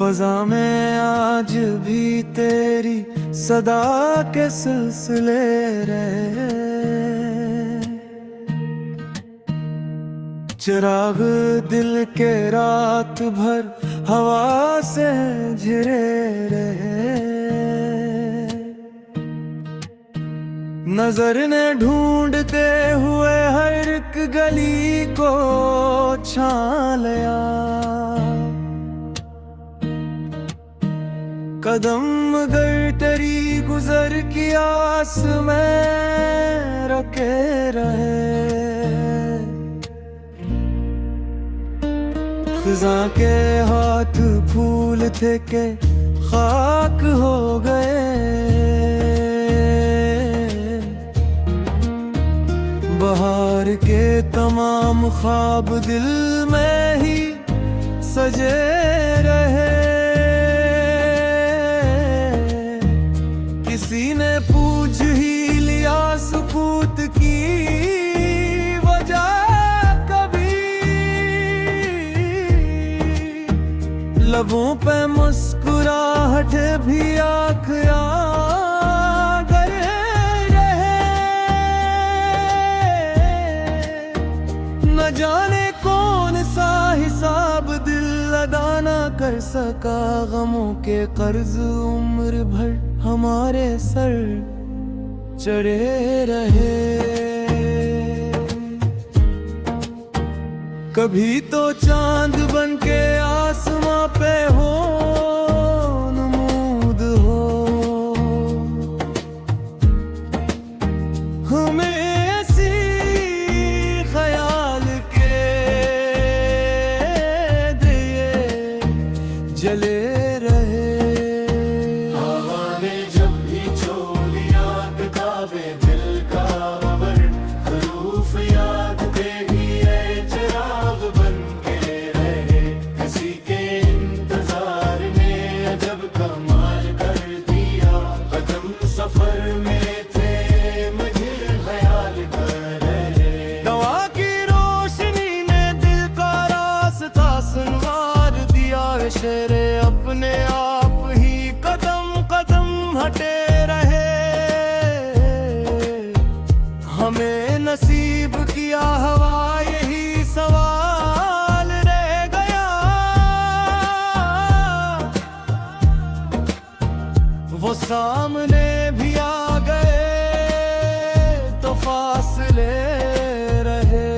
फजा में आज भी तेरी सदा के सिलसिले रहे। चिराग दिल के रात भर हवा से झिरे रहे। नजर ने ढूंढते हुए हर एक गली को छान लिया। कदम गर तेरी गुजर की आस में रखे रहे। खिज़ा के हाथ फूल थे के खाक हो गए। बहार के तमाम ख्वाब दिल में ही सजे रहे। किसी ने पूछ ही लिया सुकूत की वजह कभी। लबों पे मुस्कुराहट भी आखिरा कर रहे। न जाने कौन सा हिसाब दिल अदा न कर सका। गमों के कर्ज उम्र भर हमारे सर चढ़े रहे। कभी तो चांद बन के आसमां पे हो नमूद हो। हमें ऐसी ख्याल के दिए जले रहे। हवा ने जब भी छोड़िया किताबे दिल का खबर। हरूफ याद दे ही चिराग बन के रहे। किसी के इंतजार में अजब कमाल कर दिया। कदम सफर में थे मुझे ख्याल कर रहे। दवा की रोशनी ने दिल का रास्ता संवार दिया। शेरे अपने आप ही कदम कदम हटे रहे। हमें नसीब किया हवा यही सवाल रह गया। वो सामने भी आ गए तो फासले रहे।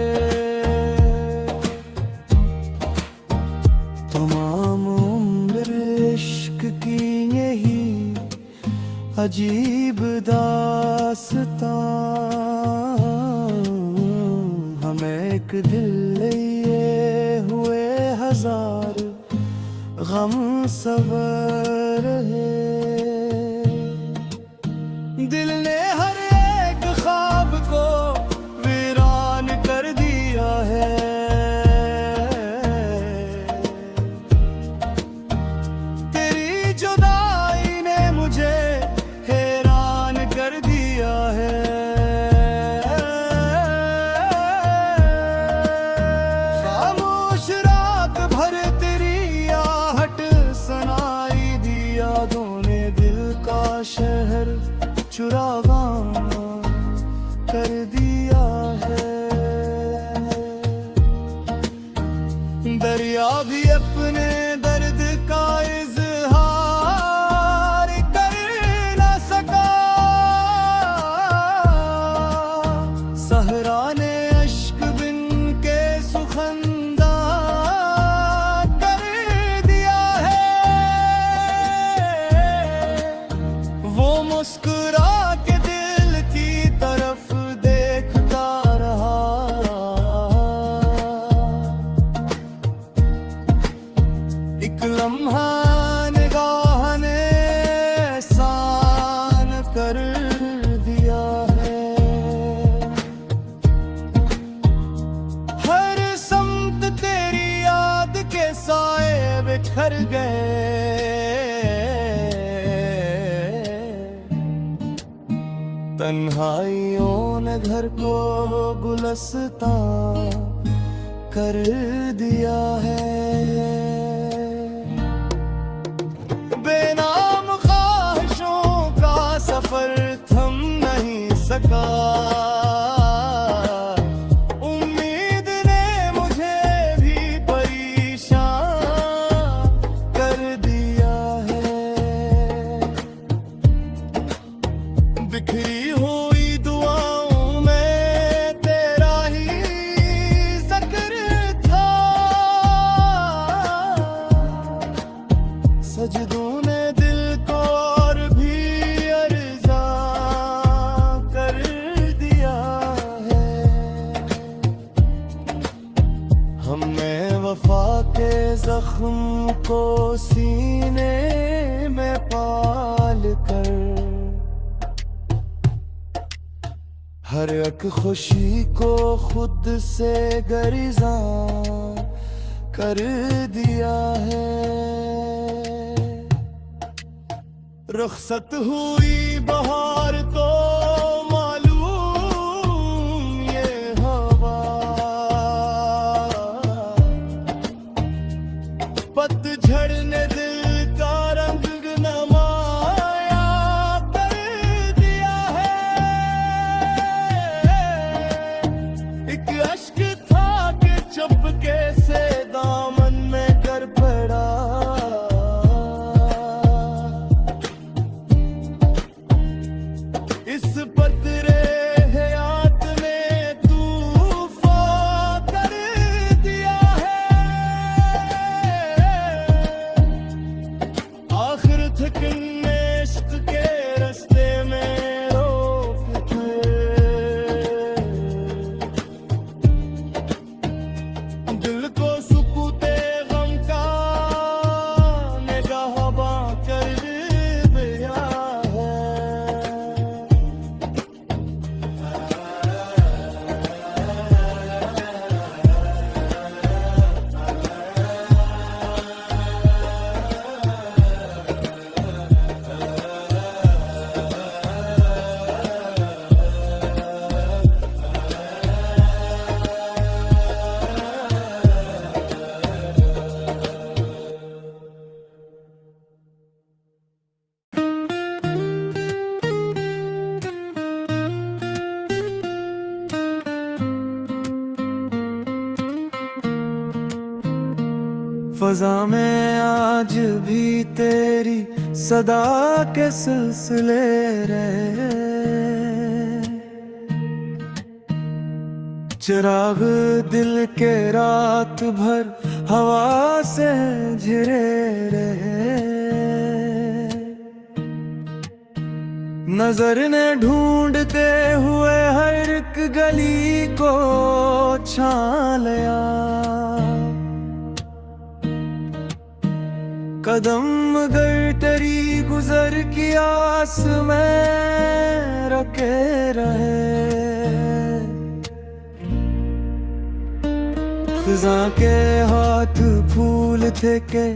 तमाम उम्र इश्क की यही अजीब दास्तां। हमें एक दिल लिए हुए हजार गम सबर है। दिल ने हर एक ख्वाब को वीरान कर दिया है। तेरी जुदाई ने मुझे हैरान कर दिया है। खामोश रात भर तेरी आहट सुनाई दिया। दोने दिल का शहर चुरावा कर दिया है। दरिया भी अपने दर्द का इजहार कर न सका। सहरा ने अश्क बिन के सुखंदा कर दिया है। वो मुस्कुरा के दिल की तरफ देखता रहा। एक लम्हा निगाह ने एहसान कर दिया है। हर समत तेरी याद के साए बिखर गए। तन्हाइयों ने घर को गुलस्तां कर दिया है। बिखरी हुई दुआओं में तेरा ही जिक्र था, सजदों ने दिल को और भी अर्ज़ा कर दिया है। हमने वफा के जख्म को सीने में पाल कर हर एक खुशी को खुद से गरिज़ा कर दिया है। रुखसत हुई बहार तो मालूम ये हवा, पतझड़ ने दिल का रंग नमाया कर दिया है। एक अश्क था कि चुपके से दामन में कर पड़ा, इस पतरे हयात ने तूफान कर दिया है। आखिर थकने इश्क के रास्ते में रोक थे, दिल को सुकूते गम का निगाहबां कर दिया है। फ़ज़ा में आज भी तेरी सदा के सिलसिले रहे, चिराग दिल के रात भर हवा से झिरे रहे। नजर ने ढूंढते हुए हर एक गली को छान लिया, कदम गर तेरी गुजर की आस में रखे रहे। ख़ज़ा के हाथ फूल थे के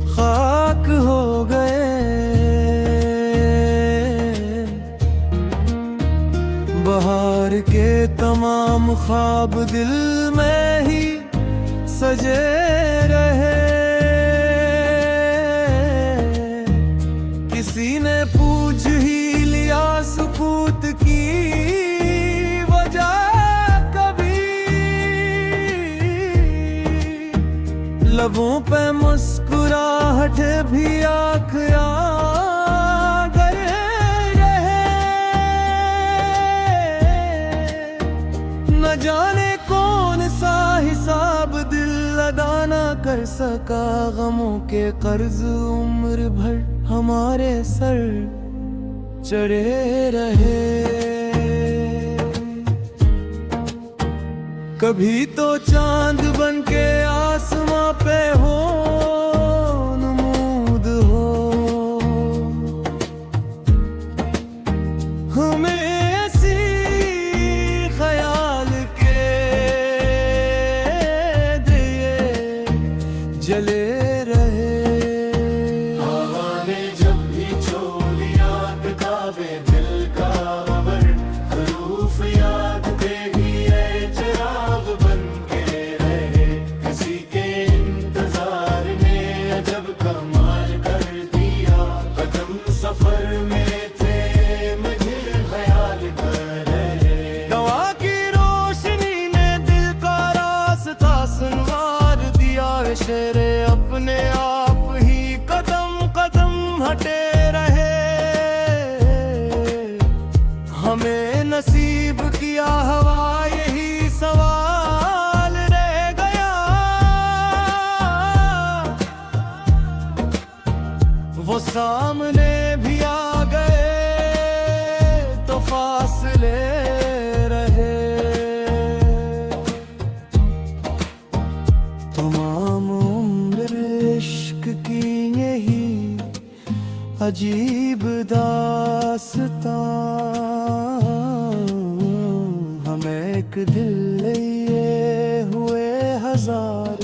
खाक हो गए, बहार के तमाम ख्वाब दिल में ही सजे रहे। किसी ने पूछ ही लिया सुकूत की वजह कभी, लबों पे मुस्कुराहट भी आखिरा कर रहे। न जाने कौन सा हिसाब दिल अदा न कर सका, गमों के कर्ज उम्र भर हमारे सर चढ़े रहे। कभी तो चांद बन के आसमां पे हो नमूद हो, हमें ख्याल के दिए जले रहे। हवा ने जब भी छू लिया किताबे दिल का खबर, हरूफ याद दे ही ये चिराग बन के रहे। किसी के इंतजार ने अजब कमाल कर दिया, कदम सफर में थे मुझे नसीब किया हवा यही सवाल रह गया। वो सामने भी आ गए तो फासले रहे। तमाम उम्र इश्क की यही अजीब दास्तां, हम एक दिल लिए हुए हजार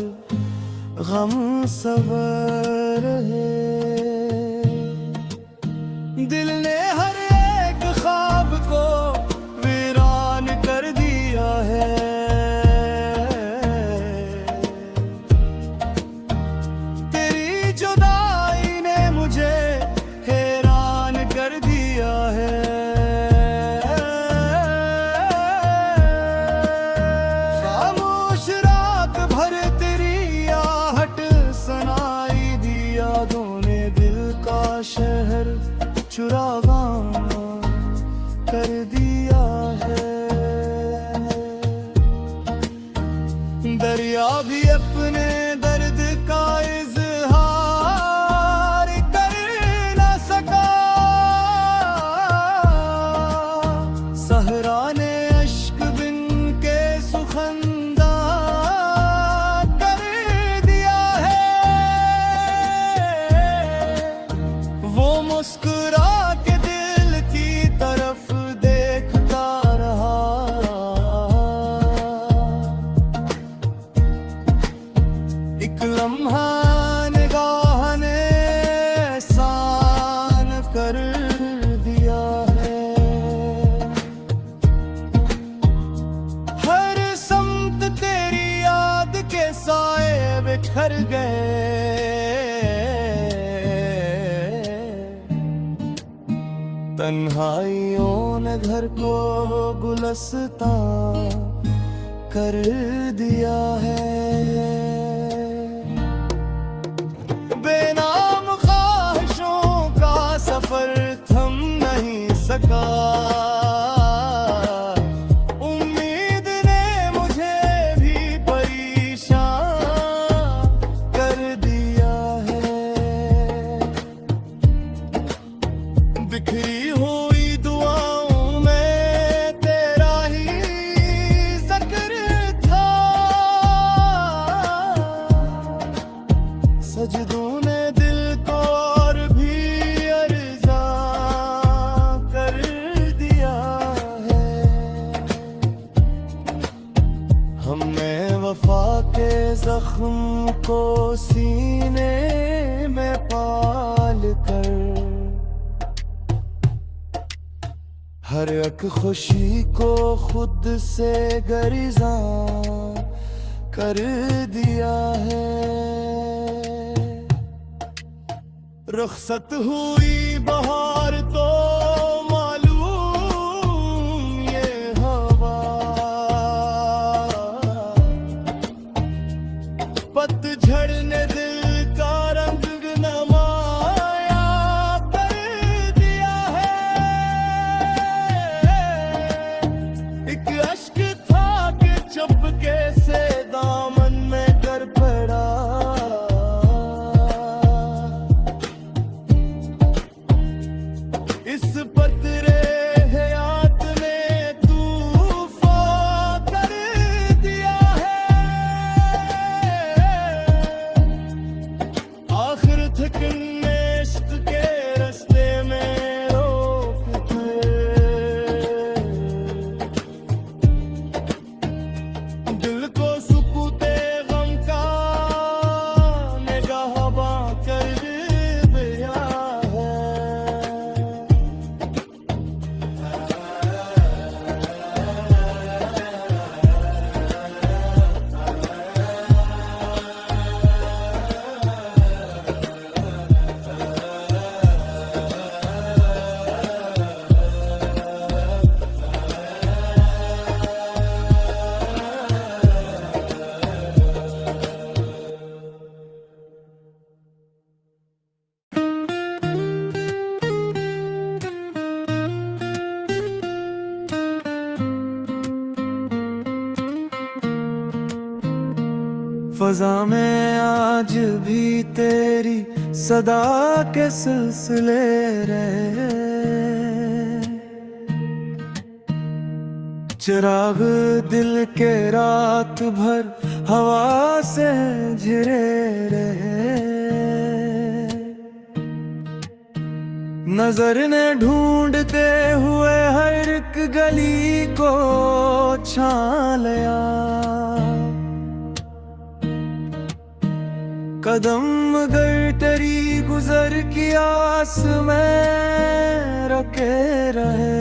गम सवर है। दिल ने हर एक ख्वाब को वीरान कर दिया है। तेरी जुदाई ने मुझे हैरान कर दिया है। खामोश रात भर तेरी आहट सुनाई दी, यादों ने दिल का शहर चुरावा कर दिया है। दरिया भी अपने दर्द का इजहार कर न सका। सहरा ने अश्क बिन के सुखंदा कर दिया है। वो मुस्कुरा के दिल की तरफ देखता रहा। एक लम्हा निगाह ने एहसान कर दिया है। हर समत तेरी याद के साए बिखर गए। तन्हाइयों ने घर को गुलस्तां कर दिया है। बेनाम ख्वाहिशों का सफर थम नहीं सका। उम्मीद ने मुझे भी परेशान कर दिया है। बिखरी हुई दुआओं में तेरा ही जिक्र था। सजदों ने दिल को और भी अर्ज़ा कर दिया है। हमने वफा के जख्म को सीने में पाल कर, हर एक खुशी को खुद से गरिज़ा कर दिया है। रुखसत हुई बहार तो मालूम ये हवा, पतझड़ ने दिल का रंग नमाया कर दिया है। एक अश्क था कि चुपके से दामन में कर पड़ा। फजा में आज भी तेरी सदा के सिलसिले रहे, चिराग दिल के रात भर हवा से झिरे रहे। नजर ने ढूंढते हुए हर एक गली को छान लिया, कदम गर तेरी गुजर की आस में रखे रहे।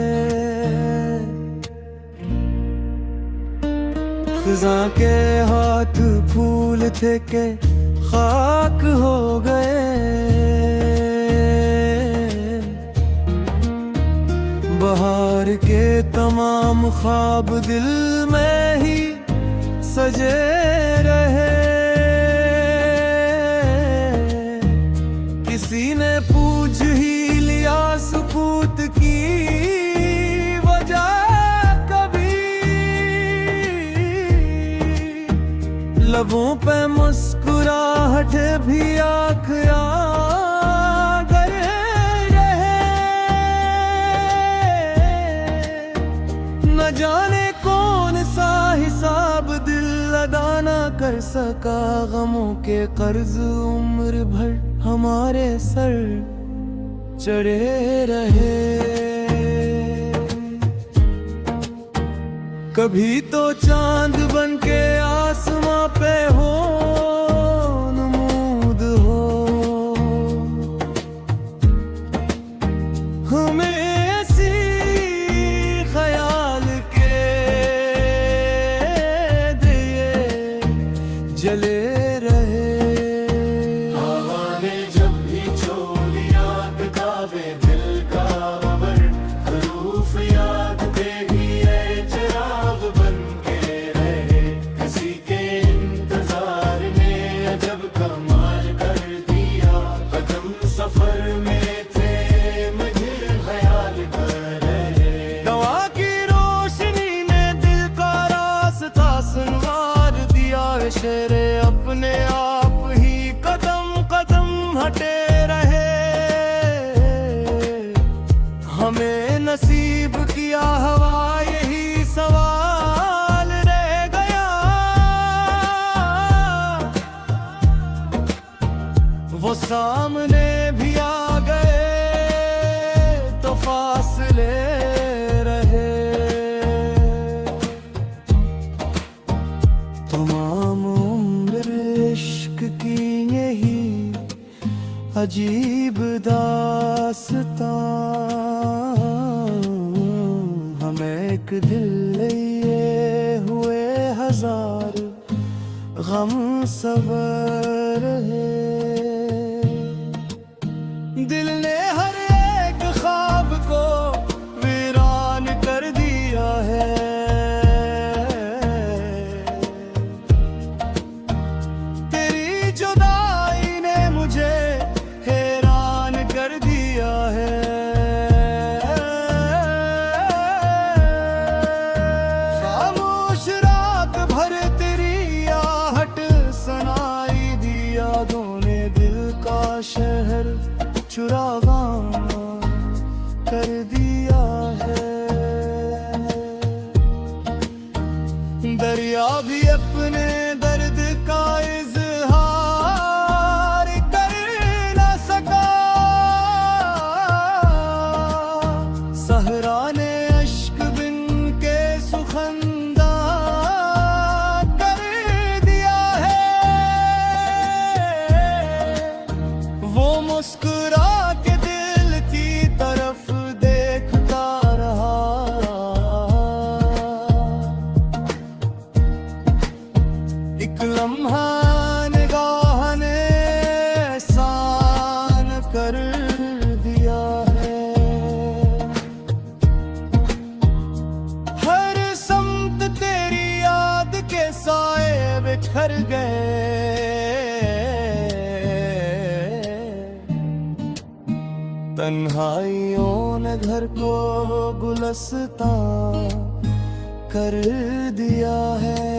खिज़ा के हाथ फूल थे के खाक हो गए, बहार के तमाम ख्वाब दिल में ही सजे रहे। किसी ने पूछ ही लिया सुकूत की वजह कभी, लबों पे मुस्कुराहट भी आखिर न जाने कौन सा हिसाब दिल अदा ना कर सका। गमों के कर्ज उम्र भर हमारे सर चढ़े रहे। कभी तो चांद बन के आसमां पे हो नमूद हो, हमें जले रहे। हवा ने जब भी छोलिया किताबे दिल का अमर हरूफ याद दे ही चिराग बन के रहे। किसी के इंतजार ने अजब कमाल कर दिया, कदम सफर में थे मुझे ख्याल कर रहे। दवा की रोशनी ने दिल का रास्ता सुनवार दिया, शेरे अपने आप ही कदम कदम हटे रहे। हमें नसीब किया हवा यही सवाल रह गया। वो सामने भी आ गए तो फासले रहे। तमाम इश्क की यही अजीब दास्तां, हमें एक दिल लिए हुए हजार गम सबर है। दिल ने हर एक ख्वाब को वीरान कर दिया है। खामोश रात भर तेरी आहट सुनाई दिया, दोने दिल का शहर चुरावा कर दिया है। दरिया भी अपने दर्द का इजहार कर न सका, सहरा ने अश्क बिन के सुखंदा कर दिया है। वो मुस्कुरा के दिल की तरफ देखता रहा, एक लम्हा निगाह ने एहसान कर दिया है। हर समत तेरी याद के साए बिखर गए, तन्हाइयों ने घर को गुलस्तां कर दिया है।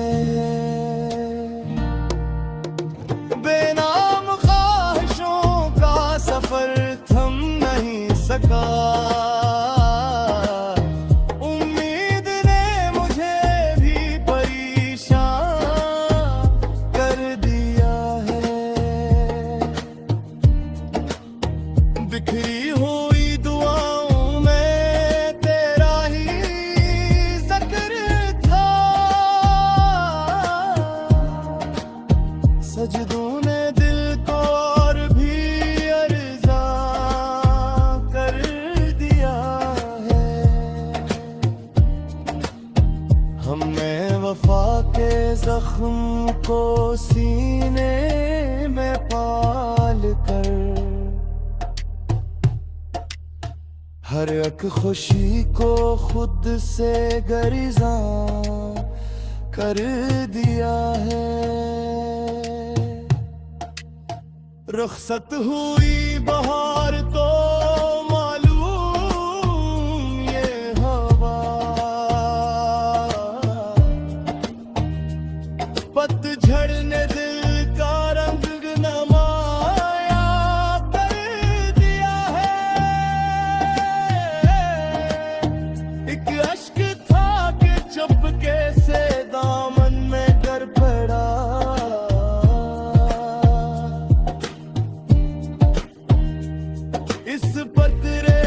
जख्म को सीने में पाल कर, हर एक खुशी को खुद से गरिज़ा कर दिया है। रुखसत हुई बहार तो मालूम ये हवा, पतझड़ ने दिल का रंग नमाया कर दिया है। एक अश्क था कि चुपके से दामन में गर पड़ा, इस पतरे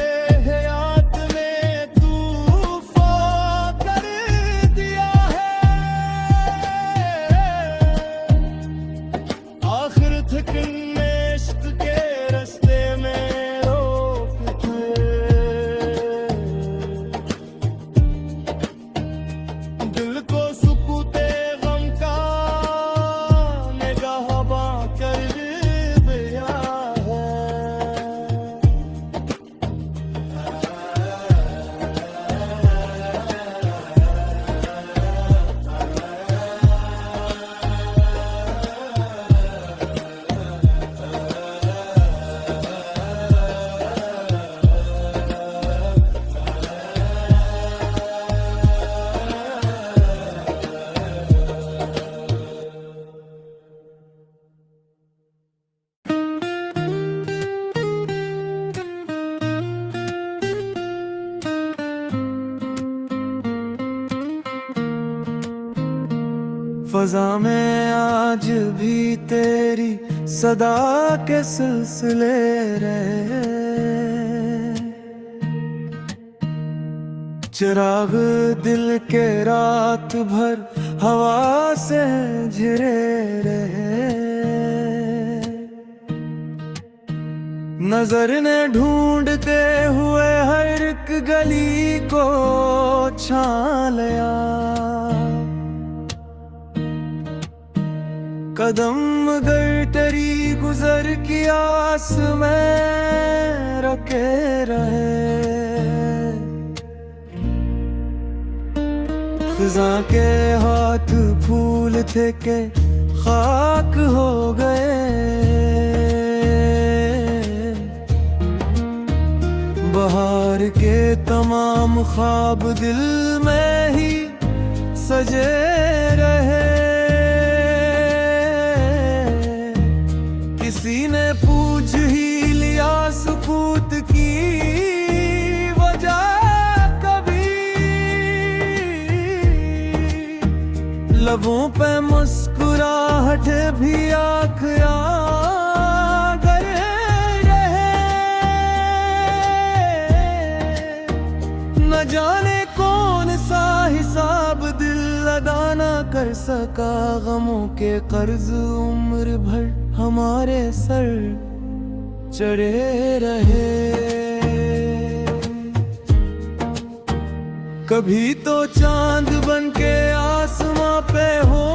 हयात में तूफान कर दिया है। आखिर थकन में इश्क के रास्ते में रोक थे, दिल को सुकूते गम का निगाहबां कर दिया है। फ़ज़ा में आज भी तेरी सदा के सिलसिले रहे, चिराग दिल के रात भर हवा से झिरे रहे। नजर ने ढूंढते हुए हर एक गली को छान लिया, कदम गर तेरी गुजर की आस में रखे रहे। खिज़ा के हाथ फूल थे के खाक हो गए, बहार के तमाम ख्वाब दिल में ही सजे रहे। किसी ने पूछ ही लिया सुकूत की वजह कभी, लबों पे मुस्कुराहट भी आखिर कर रहे। न जाने कौन सा हिसाब दिल अदा न कर सका, गमों के कर्ज उम्र भर हमारे सर चढ़े रहे। कभी तो चांद बन के आसमां पे हो